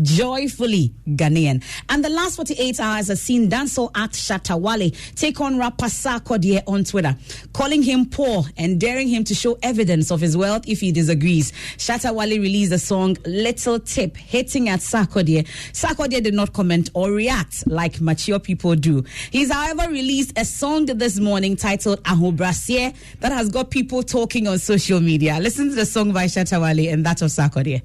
joyfully Ghanaian. And the last 48 hours has seen dancehall act Shatta Wale take on rapper Sarkodie on Twitter, calling him poor and daring him to show evidence of his wealth if he disagrees. Shatta Wale released the song Little Tip, hitting at Sarkodie. Sarkodie did not comment or react like mature people do. He's, however, released a song this morning titled Ahobrasier that has got people talking on social media. Listen to the song by Shatta Wale and that of Sarkodie.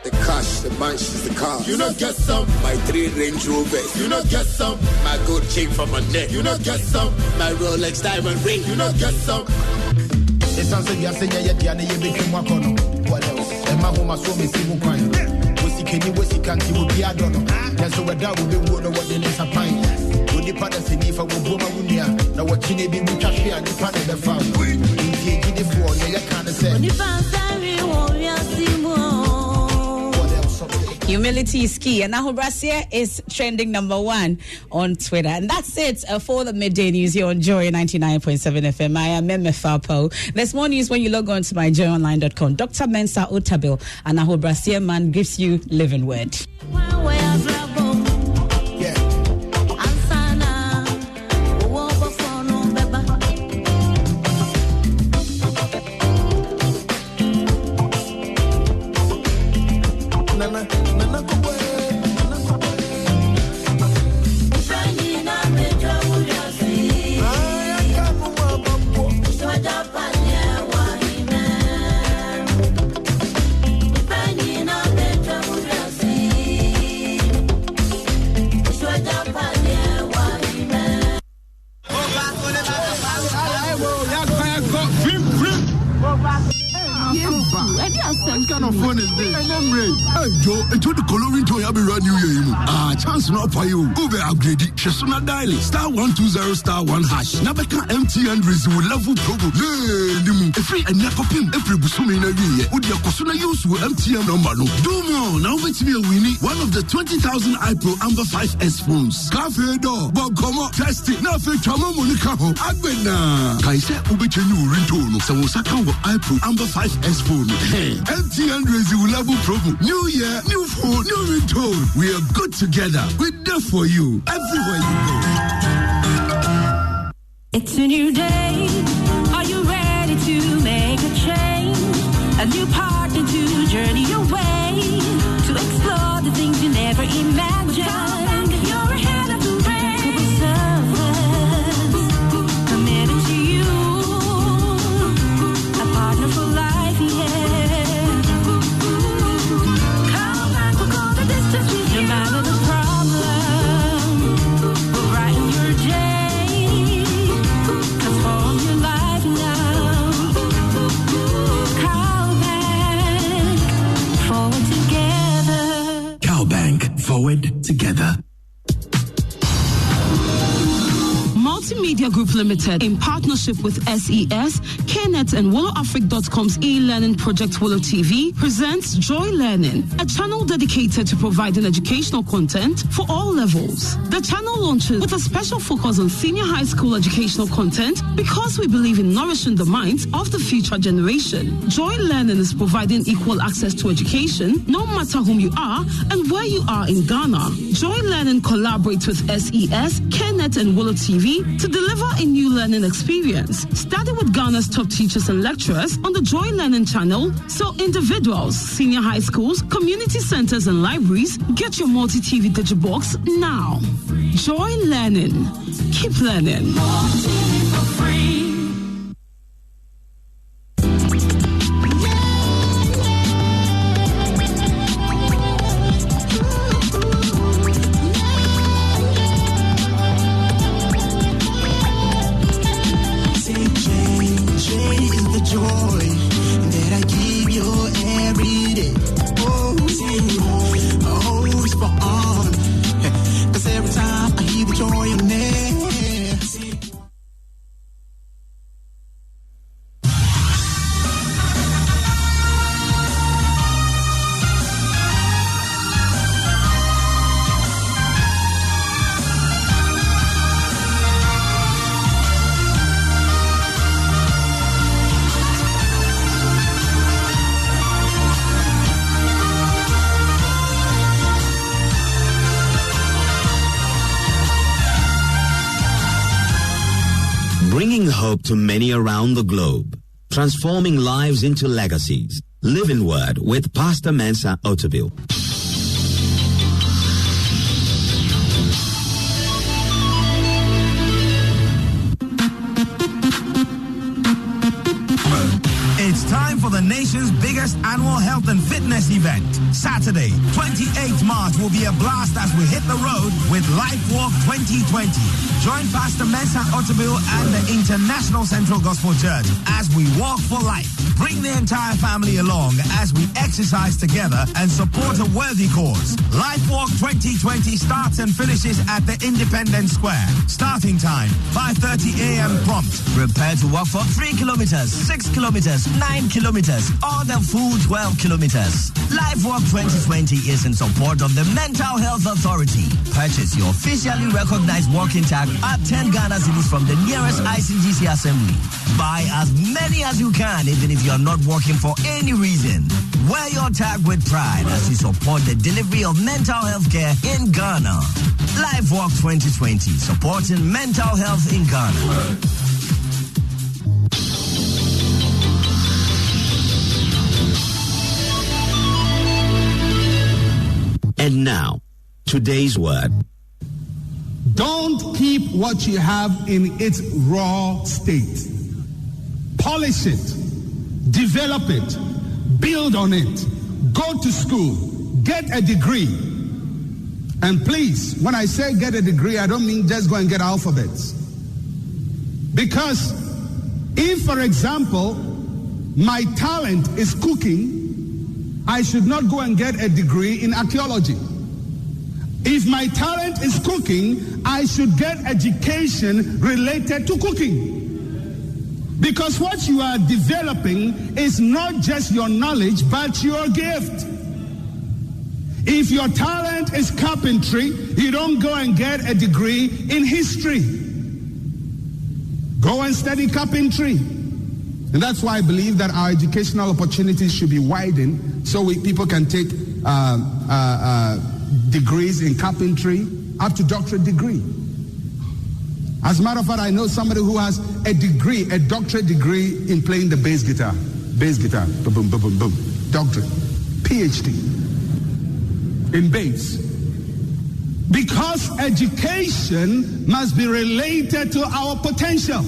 The cash, the mansions, the car. You know get some. My 3 Range Rovers. You know get some. My gold chain from my neck. You know get some. My Rolex diamond ring. You know get some. It's something you say you became wakono. What else? And my home so me see crying. Was he can't you be I don't know. That's what that will be one of what the next pine. Would the partners in if I will go my now what you need to cash and the partner the farm. You get the phone, you can't say. Humility is key, and Ahobrasier is trending number 1 on Twitter. And that's it for the midday news here on Joy 99.7 FM. I am Meme Fapo. There's more news when you log on to myjoyonline.com. Dr. Mensa Otabil and Ahobrasier man gives you living word. What kind of phone is this? Hey, Joe, into the coloring to have a run you. Chance not for you. Uber upgrade. Shesuna Daily. *120 *1#. Nabeka MTN Resume level program. Yeah, free and Yakopim. Every Busumi in a year. Would your Kosuna use with MTN number? Do more. Now let me winning one of the 20,000 iPro Amber 5S phones. Cafe door. Bob Como. Test it. Now for Chama Monica. Agbena. Kaise Ubechenu Rintono. Sawosaka iPro Amber 5S phone. MTN Resume level program. New year, new phone, new ringtone. We are good together. We're there for you everywhere you go. It's a new day. Are you ready to make a change? A new partner to journey your way, to explore the things you never imagined. You're ahead of the race. Service committed to you. A partner for life, yeah. Come back, we'll go the distance with you. No matter the problem, we'll brighten your day. Transform your life now. Cowbank, forward together. Cowbank, forward together. Multimedia Group Limited, in partnership with SES, KNET and WillowAfric.com's e-learning project Willow TV, presents Joy Learning, a channel dedicated to providing educational content for all levels. The channel launches with a special focus on senior high school educational content because we believe in nourishing the minds of the future generation. Joy Learning is providing equal access to education, no matter whom you are and where you are in Ghana. Joy Learning collaborates with SES, KNET and Willow TV to deliver a new learning experience. Study with Ghana's top teachers and lecturers on the Joy Learning channel, so individuals, senior high schools, community centers and libraries get your multi-TV digibox now. Joy Learning. Keep learning. More TV for free. hope to many around the globe, transforming lives into legacies. Living Word with Pastor Mensa Otabil. It's time for the nation's biggest annual health and fitness event. Saturday, 28th March will be a blast as we hit the road with Life Walk 2020. Join Pastor Mensa Otabil and the International Central Gospel Church as we walk for life. Bring the entire family along as we exercise together and support a worthy cause. Life Walk 2020 starts and finishes at the Independence Square. Starting time, 5:30 a.m. prompt. Prepare to walk for 3 kilometers, 6 kilometers, 9 kilometers, or the full 12 kilometers. Life Walk 2020 is in support of the Mental Health Authority. Purchase your officially recognized walking tag at 10 Ghana cedis from the nearest ICGC assembly. Buy as many as you can, even if you are not walking for any reason. Wear your tag with pride as you support the delivery of mental health care in Ghana. Life Walk 2020, supporting mental health in Ghana. And now, today's word. Don't keep what you have in its raw state. Polish it, develop it, build on it, go to school, get a degree. And please, when I say get a degree, I don't mean just go and get alphabets. Because if, for example, my talent is cooking, I should not go and get a degree in archaeology. If my talent is cooking, I should get education related to cooking. Because what you are developing is not just your knowledge, but your gift. If your talent is carpentry, you don't go and get a degree in history. Go and study carpentry. And that's why I believe that our educational opportunities should be widened so people can take degrees in carpentry up to doctorate degree. As a matter of fact, I know somebody who has a degree, a doctorate degree in playing the bass guitar. Bass guitar, boom, boom, boom, boom, boom. Doctorate, PhD in bass. Because education must be related to our potential.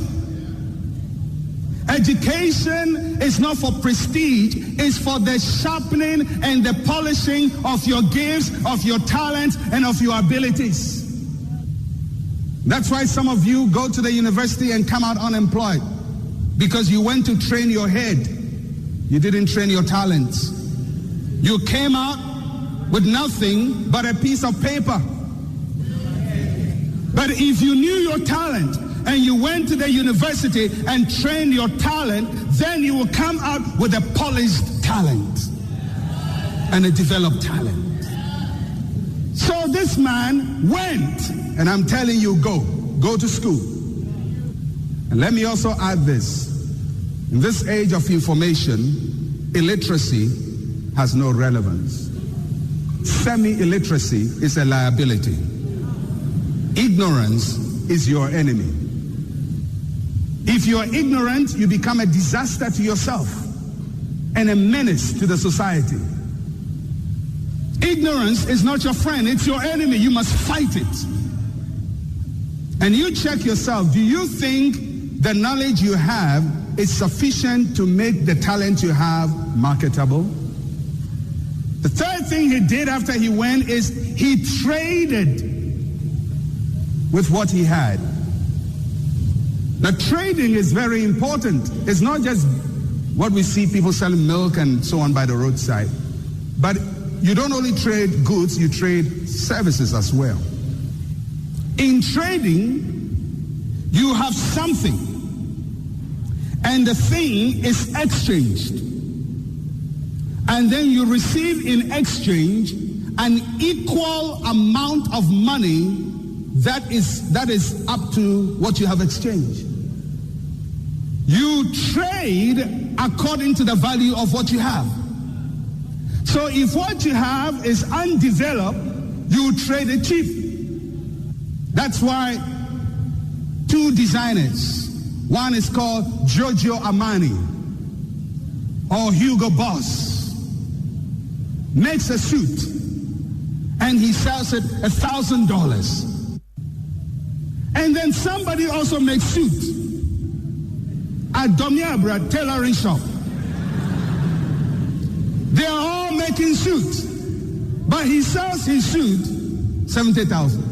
Education is not for prestige, it's for the sharpening and the polishing of your gifts, of your talents, and of your abilities. That's why some of you go to the university and come out unemployed, because you went to train your head. You didn't train your talents. You came out with nothing but a piece of paper. But if you knew your talent, and you went to the university and trained your talent, then you will come out with a polished talent and a developed talent. So this man went, and I'm telling you, go to school. And let me also add this. In this age of information, illiteracy has no relevance. Semi-illiteracy is a liability. Ignorance is your enemy. If you are ignorant, you become a disaster to yourself and a menace to the society. Ignorance is not your friend, it's your enemy. You must fight it. And you check yourself. Do you think the knowledge you have is sufficient to make the talent you have marketable? The third thing he did after he went is he traded with what he had. Now, trading is very important. It's not just what we see people selling milk and so on by the roadside. But you don't only trade goods, you trade services as well. In trading, you have something, and the thing is exchanged. And then you receive in exchange an equal amount of money that is up to what you have exchanged. You trade according to the value of what you have. So if what you have is undeveloped, you trade it cheap. That's why two designers One is called Giorgio Armani or Hugo Boss. Makes a suit and he sells it $1,000. And then somebody also makes suit at Domiabra tailoring shop. They are all making suits, but he sells his suit $70,000.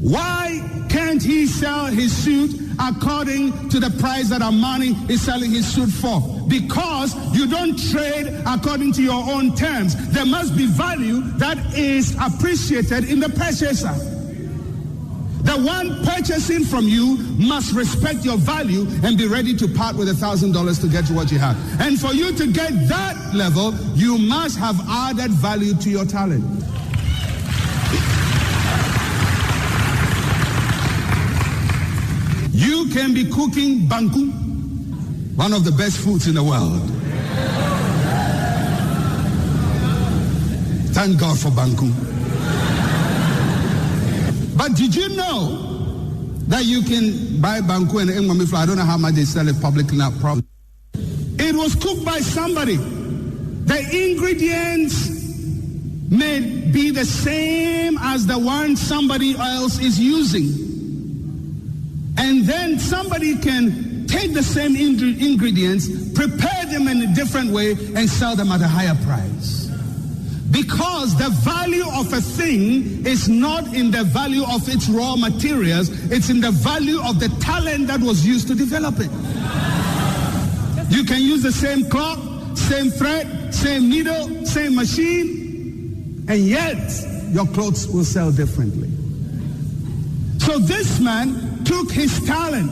Why can't he sell his suit according to the price that Armani is selling his suit for? Because you don't trade according to your own terms. There must be value that is appreciated in the purchaser. The one purchasing from you must respect your value and be ready to part with $1,000 to get to what you have. And for you to get that level, you must have added value to your talent. You can be cooking banku, one of the best foods in the world. Thank God for banku. But did you know that you can buy banku and ngwami flour? I don't know how much they sell it publicly now. Probably. It was cooked by somebody. The ingredients may be the same as the one somebody else is using. And then somebody can take the same ingredients, prepare them in a different way, and sell them at a higher price. Because the value of a thing is not in the value of its raw materials, it's in the value of the talent that was used to develop it. You can use the same cloth, same thread, same needle, same machine, and yet your clothes will sell differently. So this man took his talent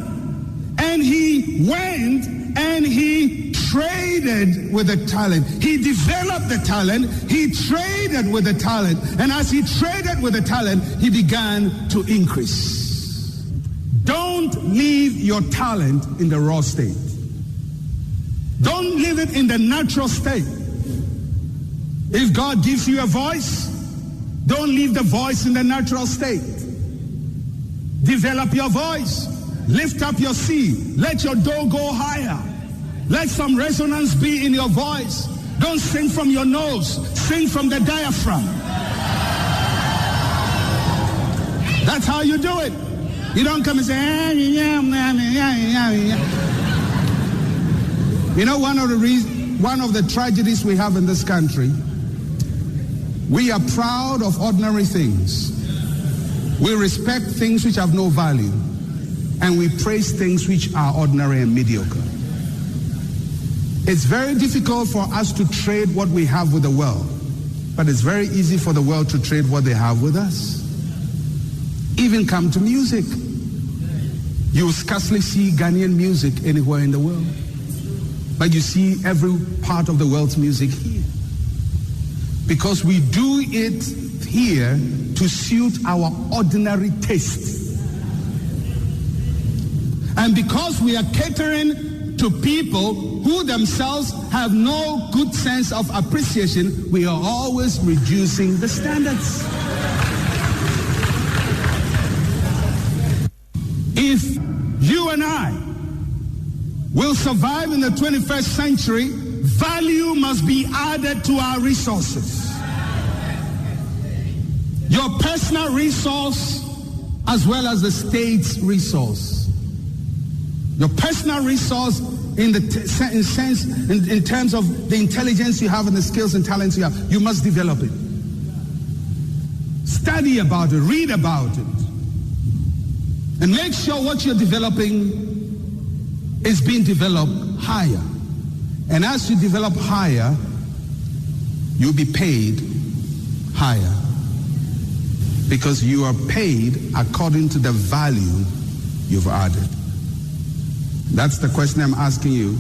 and he went and he traded with the talent. He developed the talent. He traded with the talent. And as he traded with the talent, he began to increase. Don't leave your talent in the raw state. Don't leave it in the natural state. If God gives you a voice, don't leave the voice in the natural state. Develop your voice. Lift up your C. Let your dough go higher. Let some resonance be in your voice. Don't sing from your nose. Sing from the diaphragm. That's how you do it. You don't come and say, You know, one of the tragedies we have in this country, we are proud of ordinary things. We respect things which have no value, and we praise things which are ordinary and mediocre. It's very difficult for us to trade what we have with the world, but it's very easy for the world to trade what they have with us. Even come to music. You will scarcely see Ghanaian music anywhere in the world, but you see every part of the world's music here. Because we do it here to suit our ordinary taste. And because we are catering to people who themselves have no good sense of appreciation, we are always reducing the standards. If you and I will survive in the 21st century, value must be added to our resources. Your personal resource as well as the state's resource. Your personal resource in terms of the intelligence you have and the skills and talents you have, you must develop it. Study about it, read about it, and make sure what you're developing is being developed higher. And as you develop higher, you'll be paid higher. Because you are paid according to the value you've added. That's the question I'm asking you.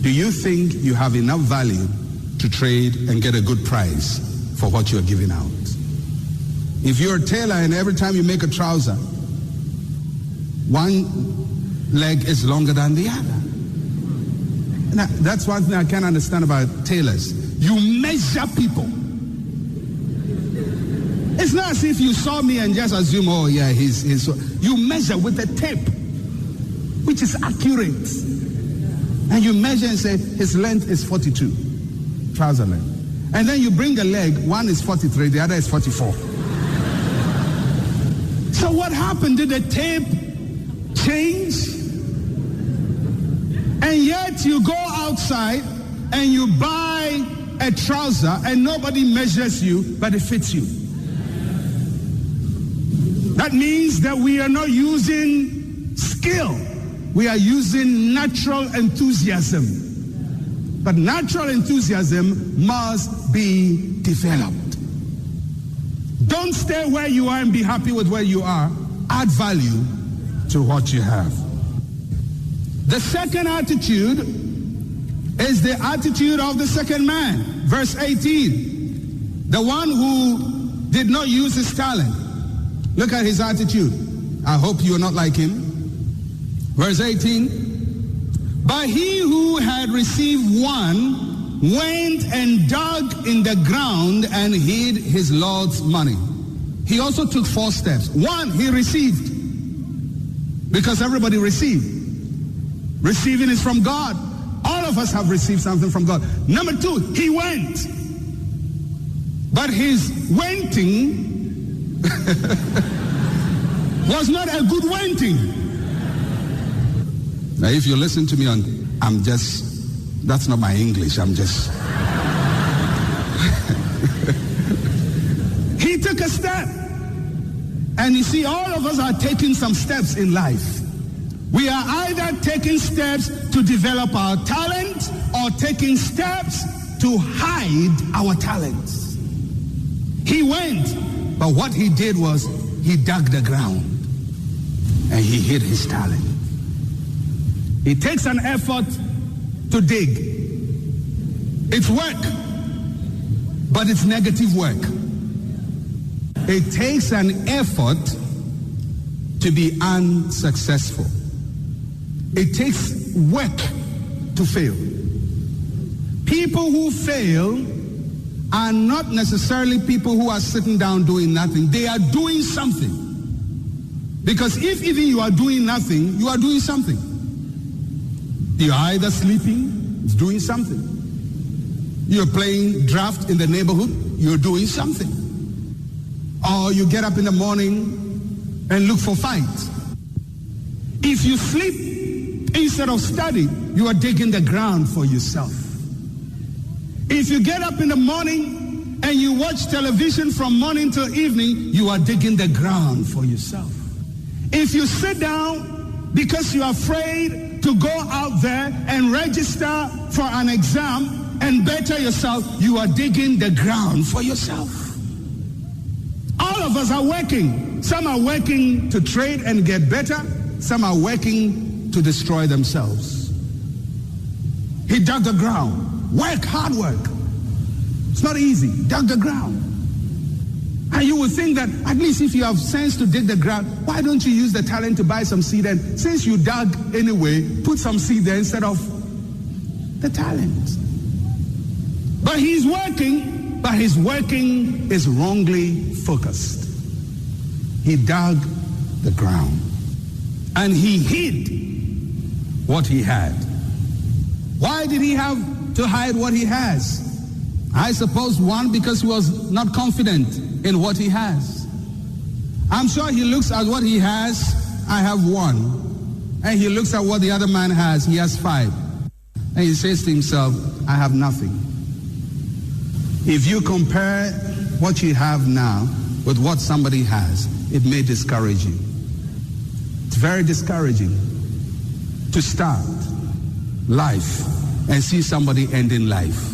Do you think you have enough value to trade and get a good price for what you're giving out? If you're a tailor and every time you make a trouser, one leg is longer than the other. Now, that's one thing I can't understand about tailors. You measure people. It's not as if you saw me and just assume, oh yeah, he's you measure with a tape. which is accurate. And you measure and say, his length is 42, trouser length. And then you bring a leg, one is 43, the other is 44. So what happened? Did the tape change? And yet you go outside and you buy a trouser and nobody measures you, but it fits you. That means that we are not using skill. We are using natural enthusiasm. But natural enthusiasm must be developed. Don't stay where you are and be happy with where you are. Add value to what you have. The second attitude is the attitude of the second man. Verse 18. The one who did not use his talent. Look at his attitude. I hope you are not like him. Verse 18. But he who had received one went and dug in the ground and hid his Lord's money. He also took 4 steps. 1, he received. Because everybody received. Receiving is from God. All of us have received something from God. Number 2, he went. But his wenting was not a good wenting. Now, if you listen to me that's not my English. He took a step. And you see, all of us are taking some steps in life. We are either taking steps to develop our talent or taking steps to hide our talents. He went, but what he did was he dug the ground and he hid his talent. It takes an effort to dig. It's work, but it's negative work. It takes an effort to be unsuccessful. It takes work to fail. People who fail are not necessarily people who are sitting down doing nothing. They are doing something. Because if even you are doing nothing, you are doing something. You are either sleeping, it's doing something. You're playing draft in the neighborhood, you're doing something. Or you get up in the morning and look for fight. If you sleep instead of study, you are digging the ground for yourself. If you get up in the morning and you watch television from morning till evening, you are digging the ground for yourself. If you sit down because you're afraid to go out there and register for an exam and better yourself, you are digging the ground for yourself. All of us are working. Some are working to trade and get better. Some are working to destroy themselves. He dug the ground. Work, hard work. It's not easy. Dug the ground. And you would think that at least if you have sense to dig the ground, why don't you use the talent to buy some seed? And since you dug anyway, put some seed there instead of the talent. But he's working, but his working is wrongly focused. He dug the ground. And he hid what he had. Why did he have to hide what he has? I suppose, one, because he was not confident in what he has. I'm sure he looks at what he has, I have 1. And he looks at what the other man has, he has 5. And he says to himself, I have nothing. If you compare what you have now with what somebody has, it may discourage you. It's very discouraging to start life and see somebody ending life.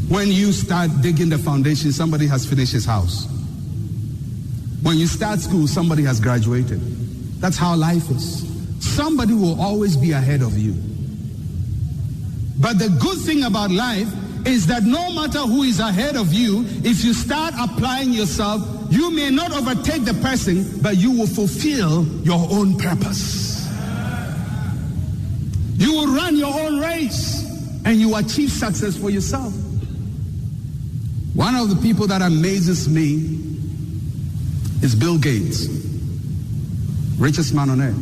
When you start digging the foundation, somebody has finished his house. When you start school, somebody has graduated. That's how life is. Somebody will always be ahead of you. But the good thing about life is that no matter who is ahead of you, if you start applying yourself, you may not overtake the person, but you will fulfill your own purpose. You will run your own race and you achieve success for yourself. One of the people that amazes me is Bill Gates, richest man on earth.